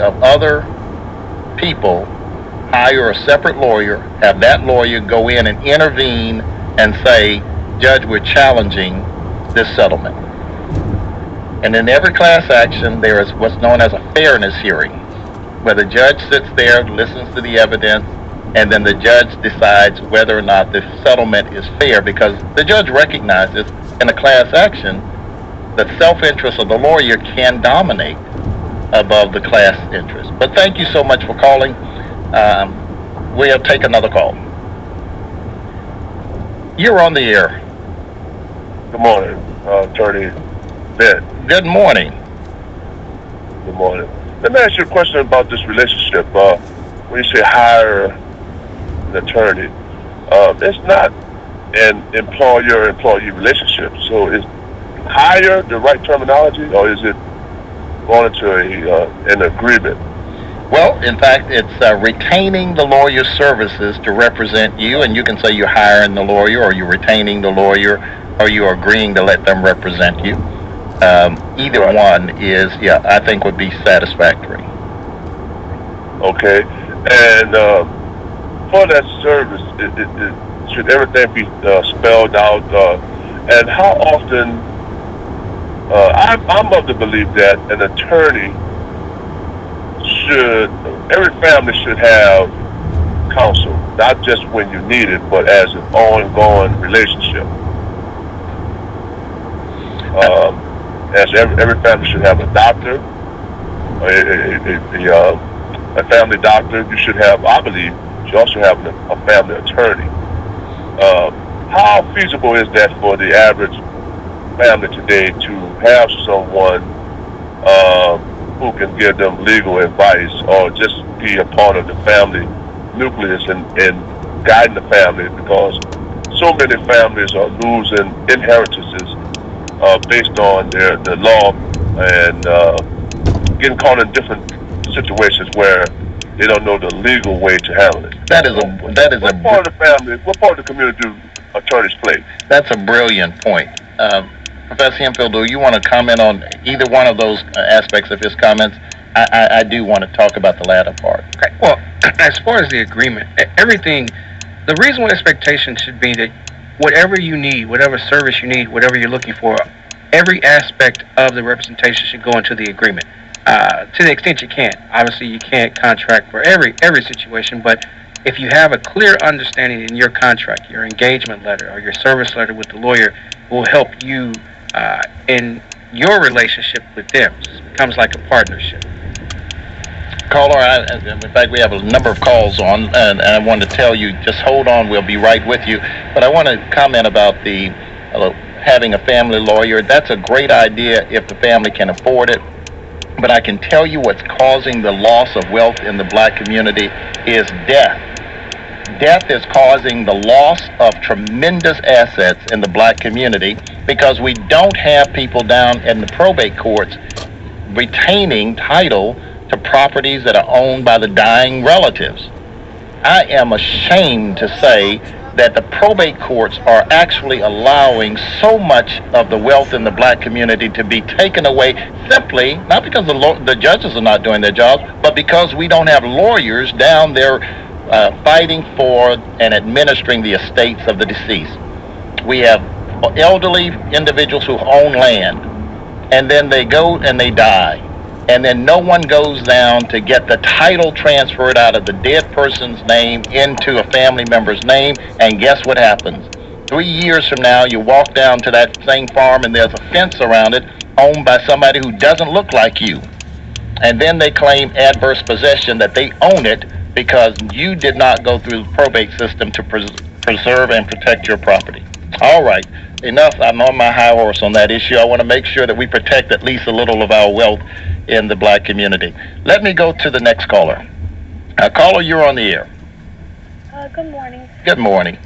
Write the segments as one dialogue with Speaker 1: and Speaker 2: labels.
Speaker 1: of other people hire a separate lawyer, have that lawyer go in and intervene and say, Judge, we're challenging this settlement. And in every class action, there is what's known as a fairness hearing, where the judge sits there, listens to the evidence, and then the judge decides whether or not the settlement is fair, because the judge recognizes in a class action the self-interest of the lawyer can dominate above the class interest. But thank you so much for calling. We'll take another call. You're on the air.
Speaker 2: Good morning, Attorney Ben.
Speaker 1: Good morning.
Speaker 2: Good morning. Let me ask you a question about this relationship. When you say hire an attorney, it's not an employer-employee relationship. So is hire the right terminology, or is it going into an agreement?
Speaker 1: Well, in fact, it's retaining the lawyer's services to represent you, and you can say you're hiring the lawyer, or you're retaining the lawyer, or you're agreeing to let them represent you. Either right. One is, I think would be satisfactory.
Speaker 2: Okay, and for that service, should everything be spelled out? And how often? I'm of the belief that an attorney every family should have counsel, not just when you need it, but as an ongoing relationship. As every family should have a doctor, a family doctor. You should have, I believe, you should also have a family attorney. How feasible is that for the average family today to have someone who can give them legal advice, or just be a part of the family nucleus and guiding the family, because so many families are losing inheritances based on the law and getting caught in different situations where they don't know the legal way to handle it. What part of the family, what part of the community do attorneys play?
Speaker 1: That's a brilliant point. Professor Hemphill, do you want to comment on either one of those aspects of his comments? I do want to talk about the latter part.
Speaker 3: Okay. Well, as far as the agreement, everything, the reasonable expectation should be that whatever you need, whatever service you need, whatever you're looking for, every aspect of the representation should go into the agreement. To the extent you can. Obviously, you can't contract for every situation, but if you have a clear understanding in your contract, your engagement letter or your service letter with the lawyer will help you in your relationship with them. It becomes like a partnership.
Speaker 1: Caller, in fact, we have a number of calls on, and I want to tell you, just hold on, we'll be right with you. But I want to comment about the having a family lawyer. That's a great idea if the family can afford it. But I can tell you what's causing the loss of wealth in the black community is death. Death is causing the loss of tremendous assets in the black community because we don't have people down in the probate courts retaining title to properties that are owned by the dying relatives. I am ashamed to say that the probate courts are actually allowing so much of the wealth in the black community to be taken away simply, not because the judges are not doing their jobs, but because we don't have lawyers down there fighting for and administering the estates of the deceased. We have elderly individuals who own land, and then they go and they die. And then no one goes down to get the title transferred out of the dead person's name into a family member's name, and guess what happens? 3 years from now, you walk down to that same farm and there's a fence around it owned by somebody who doesn't look like you. And then they claim adverse possession that they own it because you did not go through the probate system to preserve and protect your property. All right, enough. I'm on my high horse on that issue. I want to make sure that we protect at least a little of our wealth in the black community. Let me go to the next caller. Caller, you're on the air.
Speaker 4: Good morning.
Speaker 1: Good morning.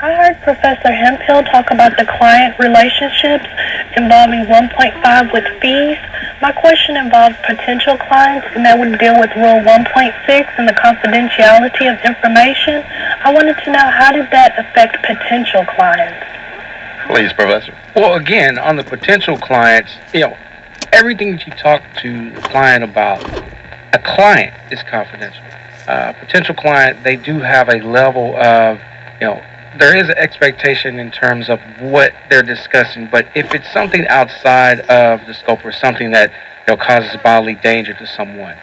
Speaker 4: I heard Professor Hemphill talk about the client relationships involving 1.5 with fees. My question involves potential clients, and that would deal with Rule 1.6 and the confidentiality of information. I wanted to know, how did that affect potential clients?
Speaker 1: Please, Professor.
Speaker 3: Well, again, on the potential clients, everything that you talk to the client about A client is confidential. Potential client, they do have a level of, there is an expectation in terms of what they're discussing, but if it's something outside of the scope or something that causes bodily danger to someone,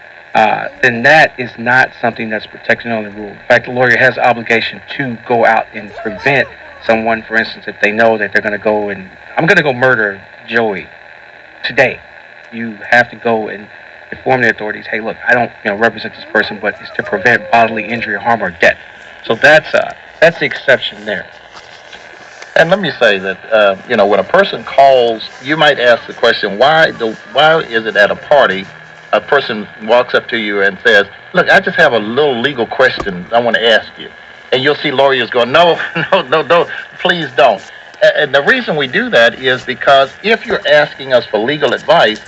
Speaker 3: then that is not something that's protected under the rule. In fact, the lawyer has the obligation to go out and prevent someone, for instance, if they know that they're going to go and, I'm going to go murder Joey today. You have to go and inform the authorities, hey, look, I don't represent this person, but it's to prevent bodily injury, harm, or death. So that's the exception there.
Speaker 1: And let me say that, when a person calls, you might ask the question, why is it at a party a person walks up to you and says, look, I just have a little legal question I want to ask you. And you'll see lawyers go, no, please don't. And the reason we do that is because if you're asking us for legal advice,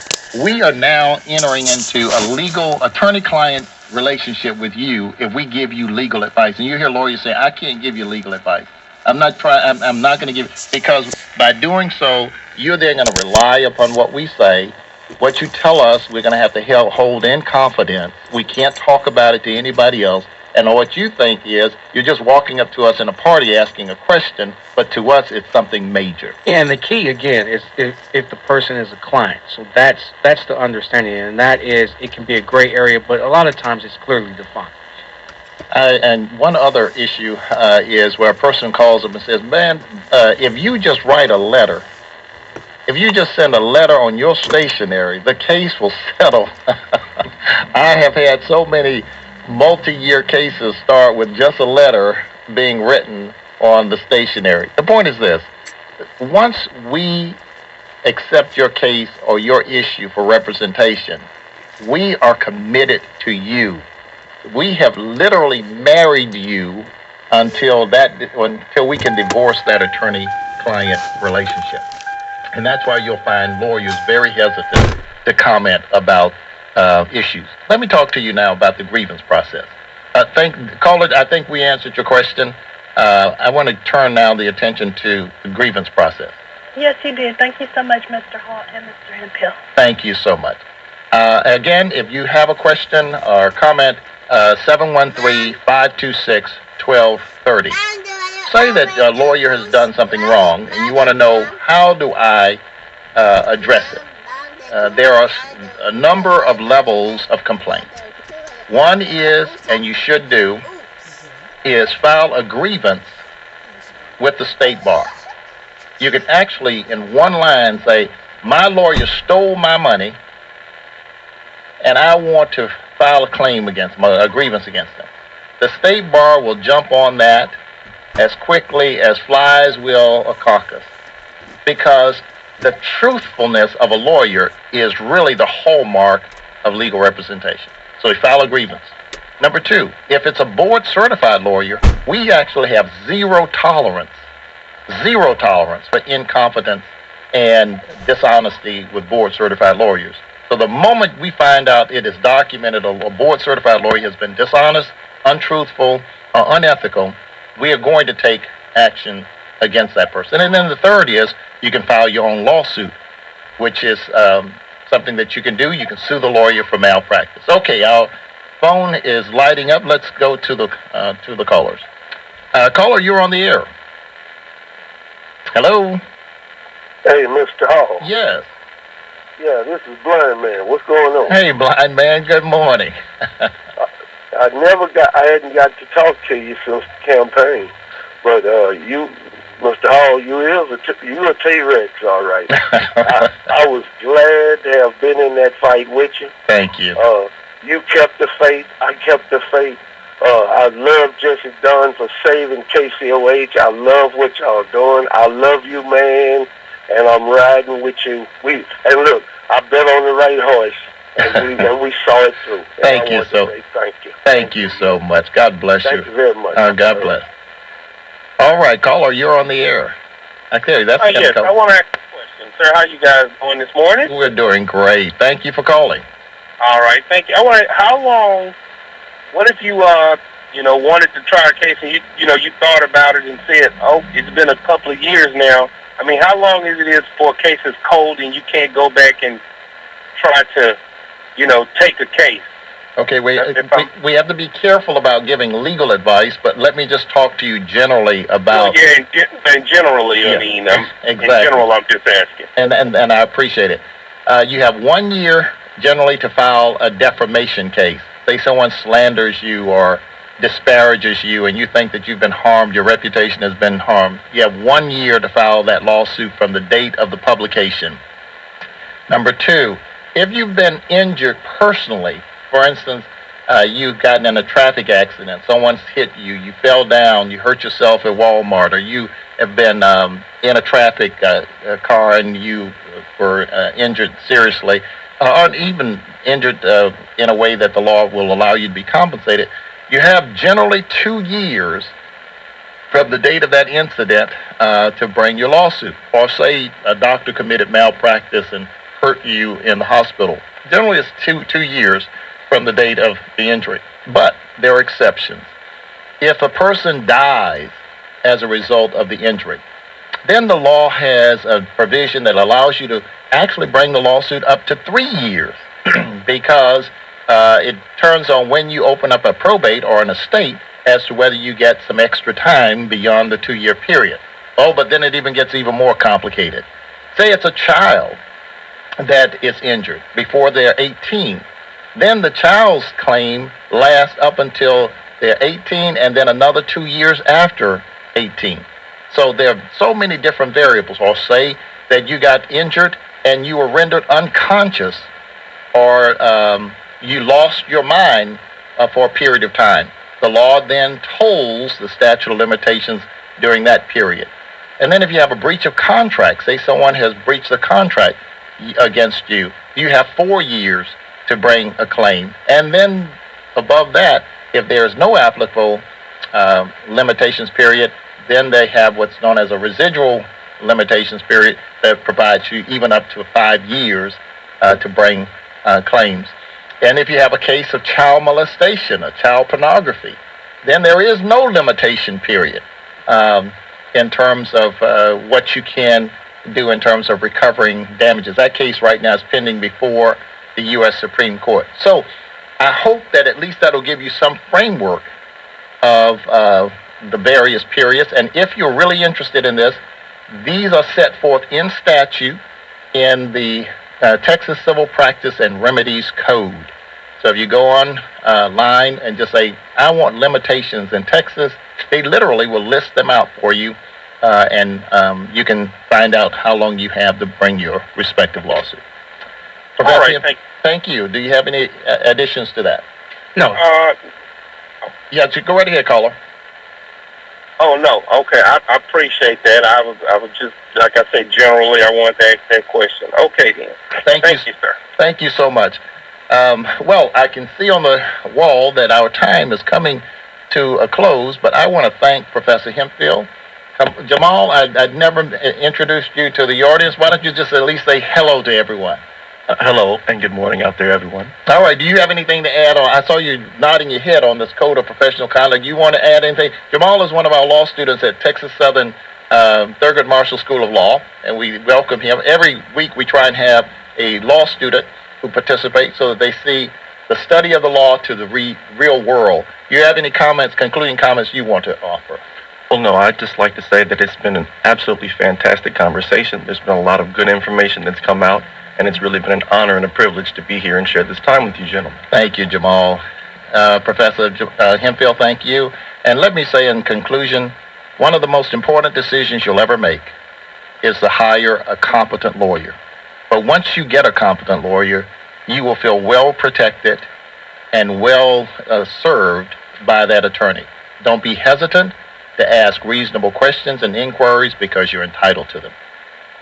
Speaker 1: we are now entering into a legal attorney-client relationship with you if we give you legal advice. And you hear lawyers say, I can't give you legal advice. I'm not going to give, because by doing so, you're then going to rely upon what we say. What you tell us, we're going to have to hold in confidence. We can't talk about it to anybody else. And what you think is you're just walking up to us in a party asking a question, but to us it's something major.
Speaker 3: And the key again is if the person is a client. So that's the understanding, and that is it can be a gray area, but a lot of times it's clearly defined.
Speaker 1: And one other issue is where a person calls up and says, man, if you just write a letter, if you just send a letter on your stationery, the case will settle. I have had so many multi-year cases start with just a letter being written on the stationery. The point is this: once we accept your case or your issue for representation, we are committed to you. We have literally married you until we can divorce that attorney-client relationship. And that's why you'll find lawyers very hesitant to comment about issues. Let me talk to you now about the grievance process. Caller, I think we answered your question. I want to turn now the attention to the grievance process.
Speaker 4: Yes, you did. Thank you so much, Mr. Hall and Mr. Hemphill.
Speaker 1: Thank you so much. Again, if you have a question or comment, 713-526-1230. Say that a lawyer has done something wrong and you want to know, how do I address it? There are a number of levels of complaint. One is, and you should do, is file a grievance with the state bar. You can actually, in one line, say, my lawyer stole my money, and I want to file a claim against them, a grievance against them. The state bar will jump on that as quickly as flies will a caucus, because the truthfulness of a lawyer is really the hallmark of legal representation. So we file a grievance. Number two, if it's a board-certified lawyer, we actually have zero tolerance for incompetence and dishonesty with board-certified lawyers. So the moment we find out it is documented a board-certified lawyer has been dishonest, untruthful, or unethical, we are going to take action against that person. And then the third is you can file your own lawsuit, which is something that you can do. You can sue the lawyer for malpractice. Okay, our phone is lighting up. Let's go to the callers. Caller, you're on the air. Hello?
Speaker 5: Hey, Mr. Hall.
Speaker 1: Yes.
Speaker 5: Yeah, this is Blind Man. What's going on?
Speaker 1: Hey, Blind Man. Good morning.
Speaker 5: I hadn't got to talk to you since the campaign, but you, Mr. Hall, you're a T-Rex, all right. I was glad to have been in that fight with you.
Speaker 1: Thank you.
Speaker 5: You kept the faith. I kept the faith. I love Jesse Dunn for saving KCOH. I love what y'all doing. I love you, man, and I'm riding with you. And look, I bet on the right horse. And we saw it through.
Speaker 1: Thank you so.
Speaker 5: Thank you.
Speaker 1: Thank you so much. God bless you.
Speaker 5: Thank you very much.
Speaker 1: God bless. All right, caller, you're on the air. Okay, that's
Speaker 6: yes, I want to ask a question, sir. How you guys doing this morning?
Speaker 1: We're doing great. Thank you for calling.
Speaker 6: All right, thank you. How long? What if you wanted to try a case and you thought about it and said, oh, it's been a couple of years now. I mean, how long is it for a case is cold and you can't go back and try to take a case?
Speaker 1: Okay,
Speaker 6: If I'm-
Speaker 1: we have to be careful about giving legal advice, but let me just talk to you generally about.
Speaker 6: Well, yeah, and generally,
Speaker 1: Yeah,
Speaker 6: I mean,
Speaker 1: exactly.
Speaker 6: in general, I'm just asking.
Speaker 1: And I appreciate it. You have 1 year generally to file a defamation case. Say someone slanders you or disparages you and you think that you've been harmed, your reputation has been harmed. You have 1 year to file that lawsuit from the date of the publication. Number two, if you've been injured personally, for instance, you've gotten in a traffic accident, someone's hit you, you fell down, you hurt yourself at Walmart, or you have been in a traffic car and you were injured seriously, or even injured in a way that the law will allow you to be compensated, you have generally 2 years from the date of that incident to bring your lawsuit. Or say a doctor committed malpractice and hurt you in the hospital. Generally, it's two years from the date of the injury. But there are exceptions. If a person dies as a result of the injury, then the law has a provision that allows you to actually bring the lawsuit up to 3 years because it turns on when you open up a probate or an estate as to whether you get some extra time beyond the 2 year period. Oh, but then it even gets even more complicated. Say it's a child that is injured before they're 18. Then the child's claim lasts up until they're 18 and then another 2 years after 18. So there are so many different variables. Or say that you got injured and you were rendered unconscious or you lost your mind for a period of time. The law then tolls the statute of limitations during that period. And then if you have a breach of contract, say someone has breached a contract against you, you have 4 years to bring a claim. And then above that, if there's no applicable limitations period, then they have what's known as a residual limitations period that provides you even up to 5 years to bring claims. And if you have a case of child molestation or child pornography, then there is no limitation period in terms of what you can do in terms of recovering damages. That case right now is pending before the U.S. Supreme Court. So I hope that at least that'll give you some framework of the various periods. And if you're really interested in this, these are set forth in statute in the Texas Civil Practice and Remedies Code. So if you go online and just say, I want limitations in Texas, they literally will list them out for you, and you can find out how long you have to bring your respective lawsuit.
Speaker 6: All right,
Speaker 1: thank you. Do you have any additions to that?
Speaker 3: No.
Speaker 1: Yeah, go right ahead, caller.
Speaker 6: Oh, no. Okay, I appreciate that. I was just, like I said, generally, I wanted to ask that question. Okay, then. Thank you, sir.
Speaker 1: Thank you so much. Well, I can see on the wall that our time is coming to a close, but I want to thank Professor Hemphill. Jamal, I'd never introduced you to the audience. Why don't you just at least say hello to everyone?
Speaker 7: Hello, and good morning out there, everyone.
Speaker 1: All right, do you have anything to add on? I saw you nodding your head on this code of professional conduct. You want to add anything? Jamal is one of our law students at Texas Southern Thurgood Marshall School of Law, and we welcome him. Every week we try and have a law student who participates so that they see the study of the law to the real world. Do you have any comments, concluding comments you want to offer?
Speaker 7: Well, no, I'd just like to say that it's been an absolutely fantastic conversation. There's been a lot of good information that's come out, and it's really been an honor and a privilege to be here and share this time with you, gentlemen.
Speaker 1: Thank you, Jamal. Professor Hemphill, thank you. And let me say in conclusion, one of the most important decisions you'll ever make is to hire a competent lawyer. But once you get a competent lawyer, you will feel well protected and well served by that attorney. Don't be hesitant to ask reasonable questions and inquiries because you're entitled to them.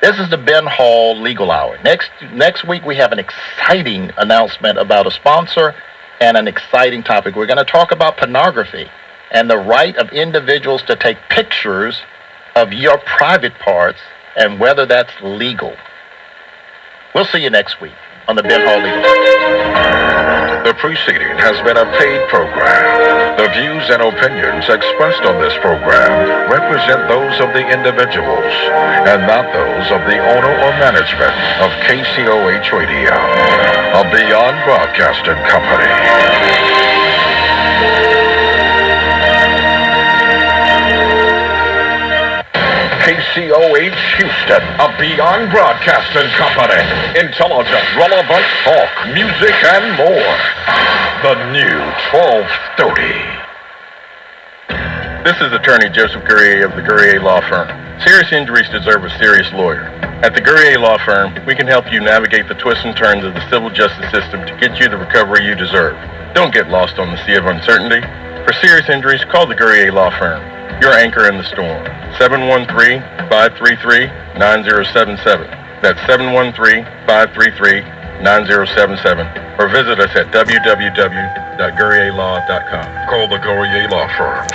Speaker 1: This is the Ben Hall Legal Hour. Next week, we have an exciting announcement about a sponsor and an exciting topic. We're going to talk about pornography and the right of individuals to take pictures of your private parts and whether that's legal. We'll see you next week. on the Ben Hall Legal.
Speaker 8: The preceding has been a paid program. The views and opinions expressed on this program represent those of the individuals and not those of the owner or management of KCOH Radio, a Beyond Broadcasting Company. KCOH Houston, a Beyond Broadcasting Company. Intelligent, relevant talk, music, and more. The new 1230.
Speaker 7: This is attorney Joseph Guerrier of the Guerrier Law Firm. Serious injuries deserve a serious lawyer. At the Guerrier Law Firm, we can help you navigate the twists and turns of the civil justice system to get you the recovery you deserve. Don't get lost on the sea of uncertainty. For serious injuries, call the Guerrier Law Firm, your anchor in the storm. 713-533-9077. That's 713-533-9077. Or visit us at www.guerrierlaw.com.
Speaker 8: Call the Guerrier Law Firm.